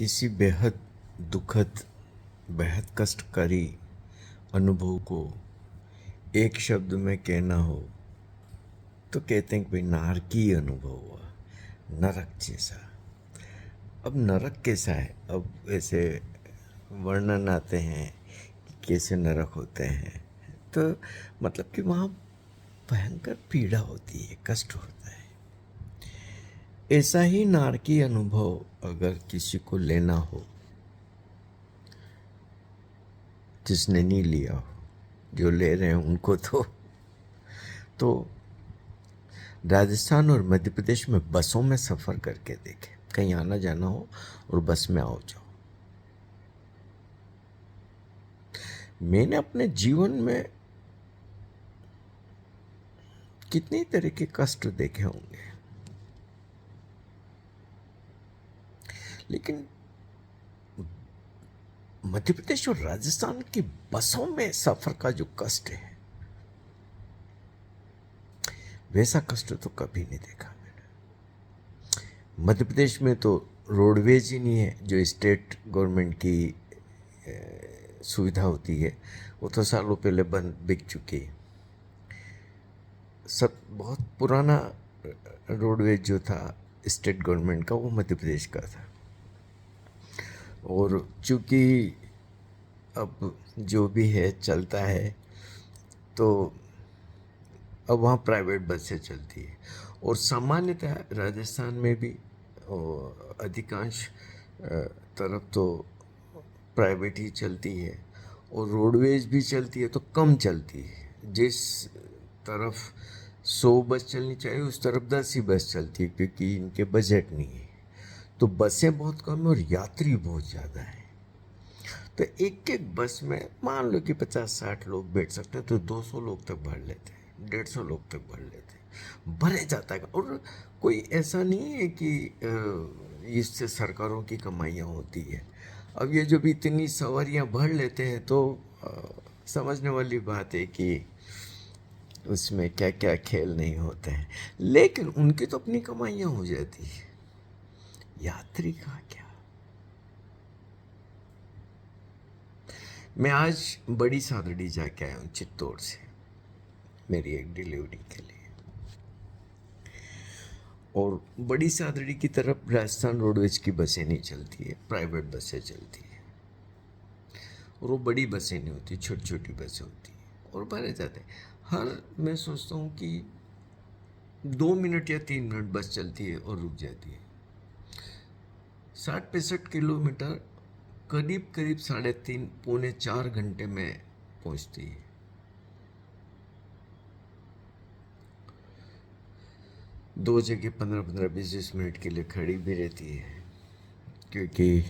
किसी बेहद दुखद, बेहद कष्टकारी अनुभव को एक शब्द में कहना हो तो कहते हैं कि भाई नारकीय अनुभव हुआ, नरक जैसा। अब नरक कैसा है? अब ऐसे वर्णन आते हैं कि कैसे नरक होते हैं, तो मतलब कि वहाँ भयंकर पीड़ा होती है, कष्ट होता है। ऐसा ही नारकीय अनुभव अगर किसी को लेना हो, जिसने नहीं लिया हो, जो ले रहे हैं उनको तो राजस्थान और मध्य प्रदेश में बसों में सफ़र करके देखें। कहीं आना जाना हो और बस में आओ जाओ। मैंने अपने जीवन में कितनी तरह के कष्ट देखे होंगे, लेकिन मध्य प्रदेश और राजस्थान की बसों में सफ़र का जो कष्ट है, वैसा कष्ट तो कभी नहीं देखा मैंने। मध्य प्रदेश में तो रोडवेज ही नहीं है, जो स्टेट गवर्नमेंट की सुविधा होती है, वो तो सालों पहले बंद बिक चुकी है। सब बहुत पुराना रोडवेज जो था स्टेट गवर्नमेंट का, वो मध्य प्रदेश का था। और चूँकि अब जो भी है चलता है, तो अब वहाँ प्राइवेट बसें चलती है। और सामान्यतः राजस्थान में भी अधिकांश तरफ तो प्राइवेट ही चलती है, और रोडवेज भी चलती है तो कम चलती है। जिस तरफ 100 बस चलनी चाहिए उस तरफ 10 ही बस चलती है, क्योंकि इनके बजट नहीं है। तो बसें बहुत कम है और यात्री बहुत ज़्यादा है। तो एक एक बस में मान लो कि 50-60 लोग बैठ सकते हैं, तो 200 लोग तक भर लेते हैं, 150 लोग तक भर लेते हैं, भरे जाता है। और कोई ऐसा नहीं है कि इससे सरकारों की कमाइयाँ होती है। अब ये जब इतनी सवारियाँ भर लेते हैं तो समझने वाली बात है कि उसमें क्या क्या खेल नहीं होते हैं, लेकिन उनकी तो अपनी कमाइयाँ हो जाती है, यात्री का क्या। मैं आज बड़ी सादड़ी जाके आया हूँ चित्तौड़ से, मेरी एक डिलीवरी के लिए। और बड़ी सादड़ी की तरफ राजस्थान रोडवेज की बसें नहीं चलती है, प्राइवेट बसें चलती है। और वो बड़ी बसें नहीं होती, छोटी छोटी बसें होती हैं और भरे जाते हैं। मैं सोचता हूँ कि 2 मिनट या 3 मिनट बस चलती है और रुक जाती है। 60-65 किलोमीटर करीब करीब 3.5-4 घंटे में पहुँचती है। दो जगह 15-15, 20-20 मिनट के लिए खड़ी भी रहती है, क्योंकि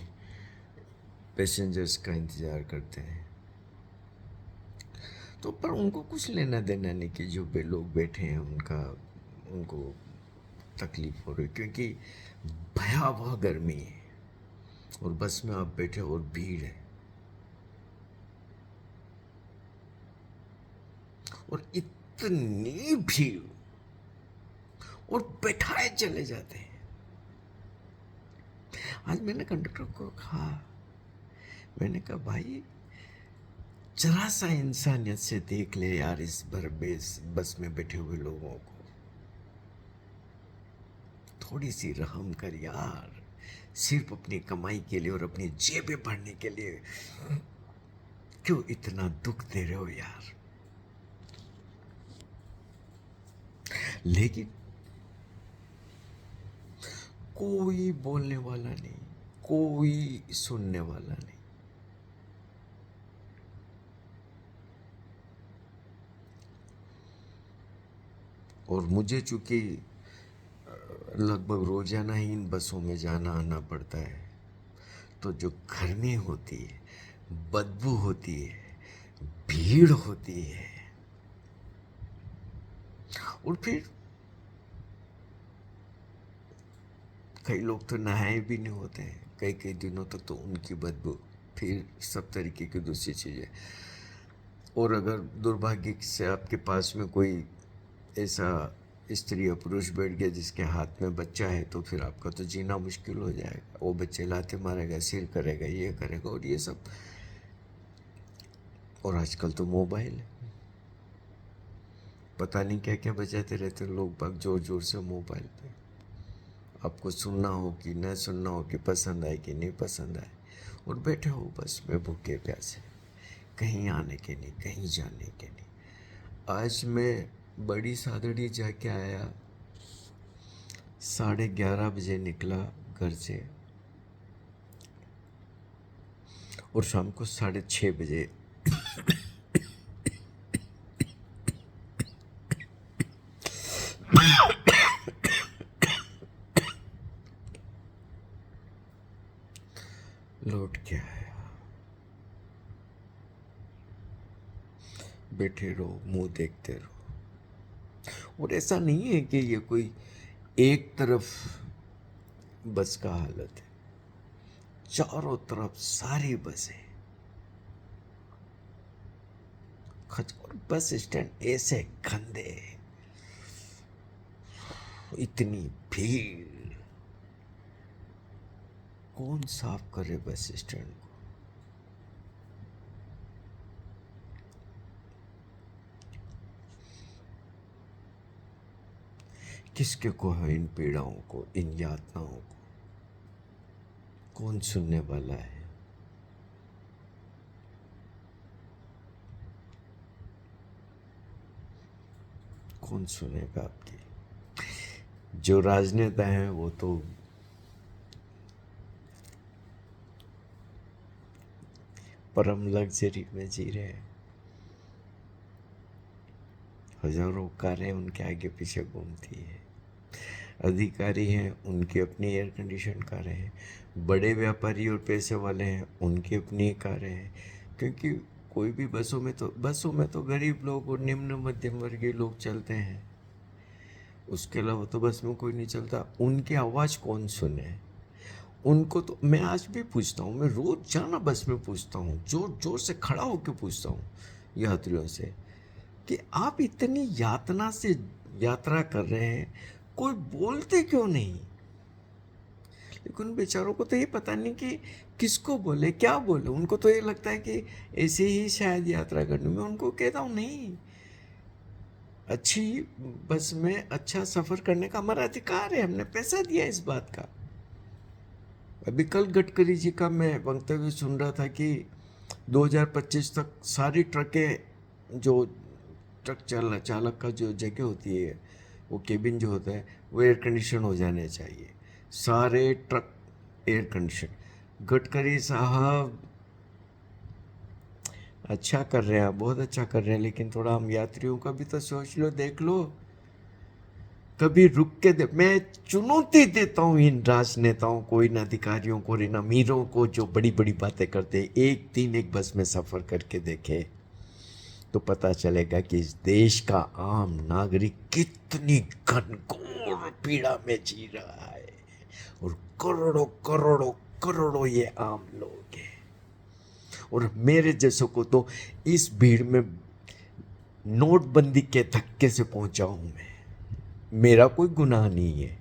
पैसेंजर्स का इंतज़ार करते हैं। तो पर उनको कुछ लेना देना नहीं कि जो लोग बैठे हैं उनको तकलीफ हो रही, क्योंकि भयावह गर्मी है और बस में आप बैठे और भीड़ है, और इतनी भीड़, और बैठाए चले जाते हैं। आज मैंने कंडक्टर को कहा, मैंने कहा भाई जरा सा इंसानियत से देख ले यार इस बस में बैठे हुए लोगों को, थोड़ी सी रहम कर यार। सिर्फ अपनी कमाई के लिए और अपनी जेबें भरने के लिए क्यों इतना दुख दे रहे हो यार। लेकिन कोई बोलने वाला नहीं, कोई सुनने वाला नहीं। और मुझे चूंकि लगभग रोजाना ही इन बसों में जाना आना पड़ता है, तो जो गर्मी होती है, बदबू होती है, भीड़ होती है, और फिर कई लोग तो नहाए भी नहीं होते हैं कई कई दिनों तक, तो उनकी बदबू, फिर सब तरीके की दूसरी चीज़ें। और अगर दुर्भाग्य से आपके पास में कोई ऐसा स्त्री या पुरुष बैठ गया जिसके हाथ में बच्चा है, तो फिर आपका तो जीना मुश्किल हो जाएगा। वो बच्चे लाते मारेगा, सिर करेगा, ये करेगा और ये सब। और आजकल तो मोबाइल है, पता नहीं क्या क्या बजाते रहते हैं लोग बाग जोर जोर से मोबाइल पे। आपको सुनना हो कि न सुनना हो, कि पसंद आए कि नहीं पसंद आए, और बैठे हो बस में भूखे प्यासे, कहीं आने के नहीं, कहीं जाने के नहीं। आज मैं बड़ी सादड़ी जाके आया, 11:30 बजे निकला घर से, और शाम को 6:30 बजे लौट के आया। बैठे रहो, मुंह देखते रहो। और ऐसा नहीं है कि ये कोई एक तरफ बस का हालत है, चारों तरफ सारी बसें, और बस स्टैंड ऐसे गंदे, इतनी भीड़, कौन साफ करे बस स्टैंड को? किसके को है इन पीड़ाओं को, इन यातनाओं को? कौन सुनने वाला है? कौन सुनेगा आपकी? जो राजनेता हैं वो तो परम लग्जरी में जी रहे हैं। हजारों कारें उनके आगे पीछे घूमती है। अधिकारी हैं, उनकी अपनी एयर कंडीशन कारें हैं। बड़े व्यापारी और पैसे वाले हैं, उनकी अपनी कारें हैं। क्योंकि कोई भी बसों में तो गरीब लोग और निम्न मध्यम वर्गीय लोग चलते हैं, उसके अलावा तो बस में कोई नहीं चलता। उनकी आवाज़ कौन सुने? उनको तो मैं आज भी पूछता हूँ, मैं रोज जाना बस में पूछता हूँ, जोर जोर से खड़ा होकर पूछता हूँ यात्रियों से कि आप इतनी यातना से यात्रा कर रहे हैं, कोई बोलते क्यों नहीं? लेकिन उन बेचारों को तो ये पता नहीं कि किसको बोले, क्या बोले। उनको तो ये लगता है कि ऐसे ही शायद यात्रा करने में। उनको कहता हूँ नहीं, अच्छी बस में अच्छा सफ़र करने का हमारा अधिकार है, हमने पैसा दिया इस बात का। अभी कल गडकरी जी का मैं वक्तव्य सुन रहा था कि 2025 तक सारी ट्रकें, जो ट्रक चालक का जो जगह होती है, वो केबिन जो होता है, वो एयर कंडीशन हो जाने चाहिए, सारे ट्रक एयर कंडीशन। गडकरी साहब अच्छा कर रहे हैं, बहुत अच्छा कर रहे हैं, लेकिन थोड़ा हम यात्रियों का भी तो सोच लो, देख लो, कभी रुक के दे। मैं चुनौती देता हूँ इन राजनेताओं को, इन अधिकारियों को, इन अमीरों को जो बड़ी बड़ी बातें करते हैं। एक दिन एक बस में सफ़र करके देखे तो पता चलेगा कि इस देश का आम नागरिक कितनी घनघोर पीड़ा में जी रहा है, और करोड़ों करोड़ों करोड़ों ये आम लोग हैं। और मेरे जैसों को तो इस भीड़ में नोटबंदी के धक्के से पहुंचा हूं मैं, मेरा कोई गुनाह नहीं है।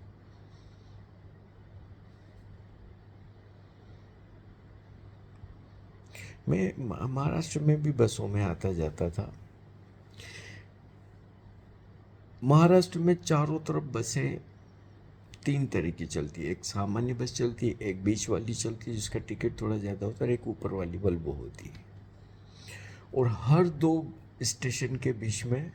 मैं महाराष्ट्र में भी बसों में आता जाता था। महाराष्ट्र में चारों तरफ बसें 3 तरह की चलती है। एक सामान्य बस चलती है, एक बीच वाली चलती है जिसका टिकट थोड़ा ज़्यादा होता है, एक ऊपर वाली वल्वो होती है। और हर 2 स्टेशन के बीच में,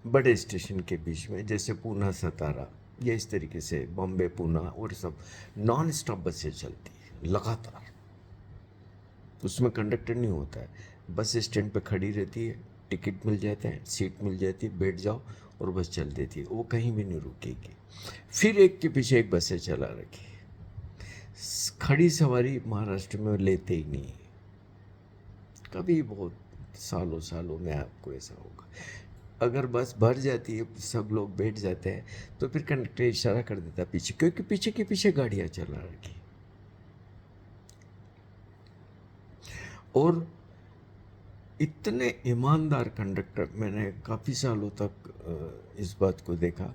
बड़े स्टेशन के बीच में, जैसे पूना सतारा या इस तरीके से बॉम्बे पूना और सब, नॉन स्टॉप बसें चलती है लगातार। उसमें कंडक्टर नहीं होता है, बस स्टैंड पे खड़ी रहती है, टिकट मिल जाते हैं, सीट मिल जाती है, बैठ जाओ और बस चल देती है, वो कहीं भी नहीं रुकेगी। फिर एक के पीछे एक बसें चला रखी। खड़ी सवारी महाराष्ट्र में लेते ही नहीं, कभी बहुत सालों सालों में आपको ऐसा होगा। अगर बस भर जाती है, सब लोग बैठ जाते हैं, तो फिर कंडक्टर इशारा कर देता है पीछे, क्योंकि पीछे के पीछे गाड़ियां चला रखी। और इतने ईमानदार कंडक्टर मैंने काफ़ी सालों तक इस बात को देखा।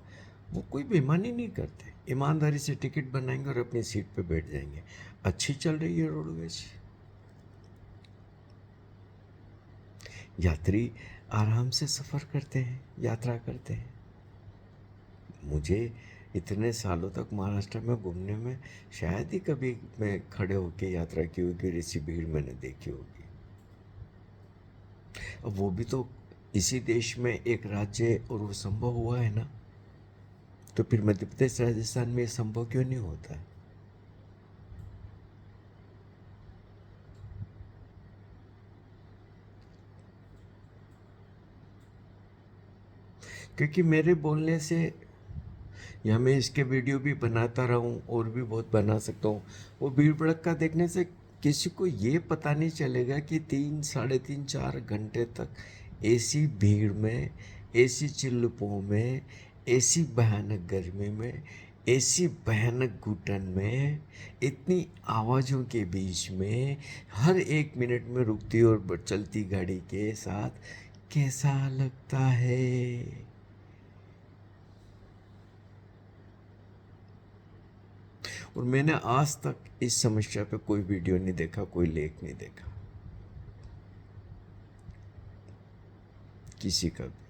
वो कोई बेईमानी नहीं करते, ईमानदारी से टिकट बनाएंगे और अपनी सीट पे बैठ जाएंगे। अच्छी चल रही है रोडवेज, यात्री आराम से सफ़र करते हैं, यात्रा करते हैं। मुझे इतने सालों तक महाराष्ट्र में घूमने में शायद ही कभी मैं खड़े होके यात्रा की होगी, ऐसी भीड़ मैंने देखी होगी। अब वो भी तो इसी देश में एक राज्य है, और वो संभव हुआ है ना, तो फिर मध्य प्रदेश राजस्थान में ये संभव क्यों नहीं होता है? क्योंकि मेरे बोलने से, या मैं इसके वीडियो भी बनाता रहूं और भी बहुत बना सकता हूँ, वो भीड़ भड़क्का देखने से किसी को ये पता नहीं चलेगा कि 3, साढ़े 3, 4 घंटे तक ऐसी भीड़ में, ऐसी चिल्लपों में, ऐसी भयानक गर्मी में, ऐसी भयानक घुटन में, इतनी आवाज़ों के बीच में, हर एक मिनट में रुकती और चलती गाड़ी के साथ कैसा लगता है। और मैंने आज तक इस समस्या पे कोई वीडियो नहीं देखा, कोई लेख नहीं देखा किसी का भी।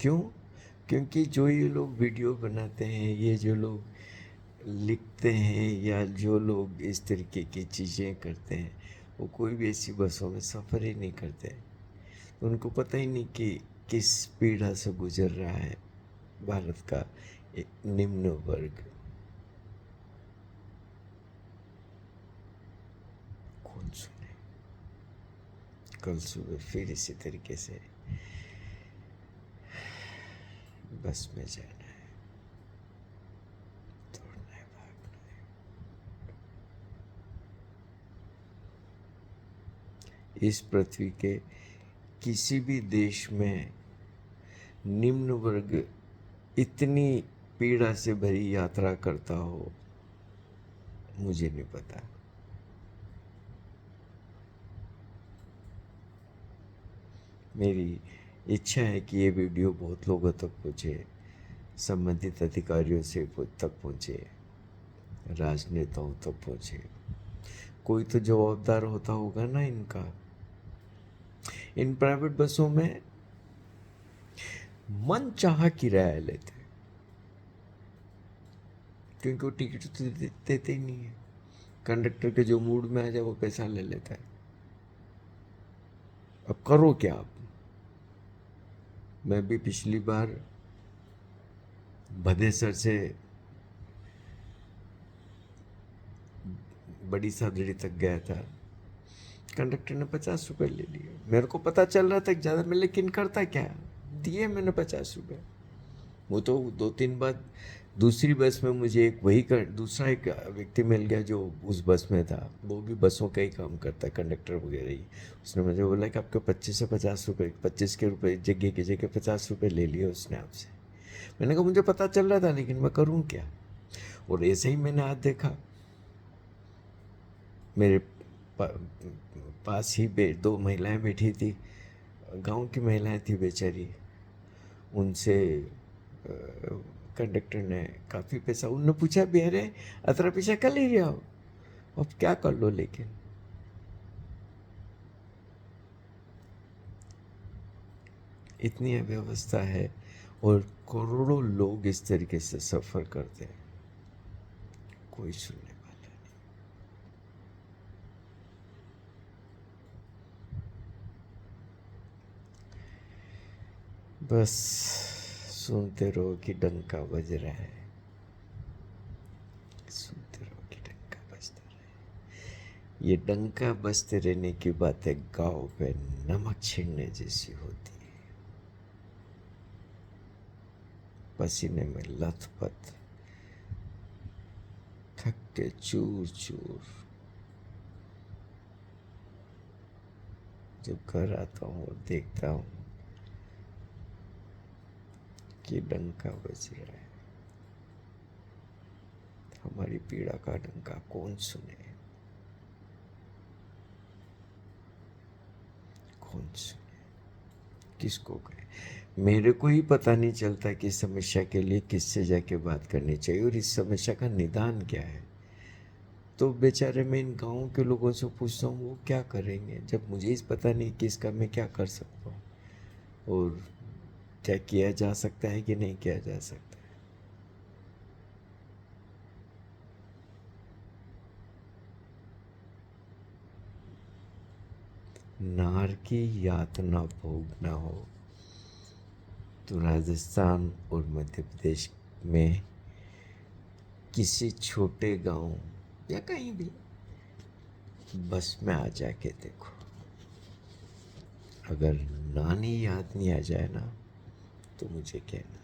क्यों? क्योंकि जो ये लोग वीडियो बनाते हैं, ये जो लोग लिखते हैं, या जो लोग इस तरीके की चीज़ें करते हैं, वो कोई भी ऐसी बसों में सफ़र ही नहीं करते। उनको पता ही नहीं कि किस पीड़ा से गुजर रहा है भारत का एक निम्न वर्ग। कौन सुने? कल सुबह फिर इसी तरीके से बस में जाना है, दौड़ना है, भागना है। इस पृथ्वी के किसी भी देश में निम्न वर्ग इतनी पीड़ा से भरी यात्रा करता हो, मुझे नहीं पता। मेरी इच्छा है कि ये वीडियो बहुत लोगों तक पहुँचे, संबंधित अधिकारियों से तक पहुँचे, राजनेताओं तक पहुँचे। कोई तो जवाबदार होता होगा ना इनका। इन प्राइवेट बसों में मन चाहा किराया लेते हैं, क्योंकि वो टिकट तो देते ही नहीं है। कंडक्टर के जो मूड में आ जाए वो पैसा ले लेता है। अब करो क्या आप? मैं भी पिछली बार भदेसर से बड़ी सादड़ी तक गया था। कंडक्टर ने 50 रुपये ले लिए। मेरे को पता चल रहा था कि ज़्यादा में, लेकिन करता क्या, दिए मैंने 50 रुपये। वो तो 2 3 बार दूसरी बस में मुझे एक वही कर दूसरा एक व्यक्ति मिल गया जो उस बस में था, वो भी बसों का ही काम करता है, कंडक्टर वगैरह ही। उसने मुझे बोला कि आपके 25 से 50 रुपये, 25 के रुपये जगह की जगह 50 रुपये ले लिए उसने आपसे। मैंने कहा मुझे पता चल रहा था, लेकिन मैं करूँ क्या। और ऐसे ही मैंने आज देखा, मेरे पा, पास ही 2 महिलाएं बैठी थी, गांव की महिलाएं थी बेचारी। उनसे कंडक्टर ने काफ़ी पैसा, उन्होंने पूछा भी, अरे अतरा पैसा कर ले रहे हो, अब क्या कर लो। लेकिन इतनी अव्यवस्था है, और करोड़ों लोग इस तरीके से सफ़र करते हैं, कोई सुनने वाला नहीं। बस सुनते रहो कि डंका बज रहा है, सुनते रहो कि डंका बजता रहे। ये डंका बजते रहने की बातें गाँव पे नमक छिड़ने जैसी होती है। पसीने में लथपथ, थक के चूर चूर, जब घर आता हूँ और देखता हूँ कि डंका बज रहा है, हमारी पीड़ा का डंका कौन सुने। कौन सुने, किसको कहे। मेरे को ही पता नहीं चलता कि इस समस्या के लिए किससे जाके बात करनी चाहिए और इस समस्या का निदान क्या है। तो बेचारे मैं इन गाँव के लोगों से पूछता हूँ वो क्या करेंगे, जब मुझे ही पता नहीं कि इसका मैं क्या कर सकता हूँ और क्या किया जा सकता है कि नहीं किया जा सकता है। नार की यातना भोगना हो तो राजस्थान और मध्य प्रदेश में किसी छोटे गांव या कहीं भी बस में आ जाके देखो, अगर नानी याद नहीं आ जाए ना तो मुझे कहना।